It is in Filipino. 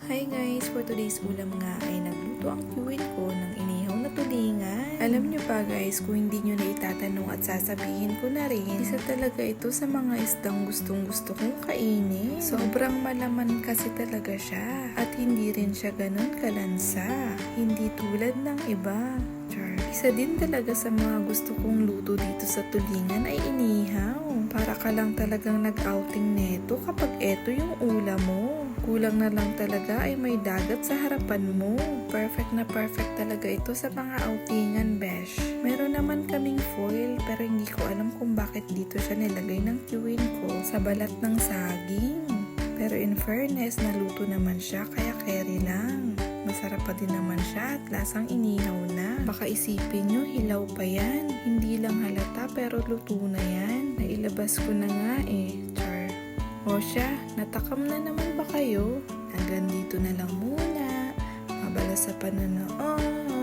Hi guys! For today's ulam nga ay nagluto ang kiwin ko ng inihaw na tulingan. Alam nyo ba guys, kung hindi nyo na itatanong at sasabihin ko na rin, isa talaga ito sa mga isdang gustong gusto kong kainin. Sobrang malaman kasi talaga siya at hindi rin siya ganun kalansa. Hindi tulad ng iba. Isa din talaga sa mga gusto kong luto dito sa tulingan ay inihaw. Para ka lang talagang nag-outing neto kapag eto yung ulam mo. Kulang na lang talaga ay may dagat sa harapan mo. Perfect na perfect talaga ito sa mga outingan, besh. Meron naman kaming foil pero hindi ko alam kung bakit dito siya nilagay ng kiwin ko sa balat ng saging. Pero in fairness, naluto naman siya kaya carry lang. Masarap pa din naman siya at lasang inihaw na. Baka isipin nyo, hilaw pa yan. Hindi lang halata pero luto na yan. Nailabas ko na nga eh. Char. O siya, natakam na naman ba kayo? Hanggang dito na lang muna. Mabala sa panonood.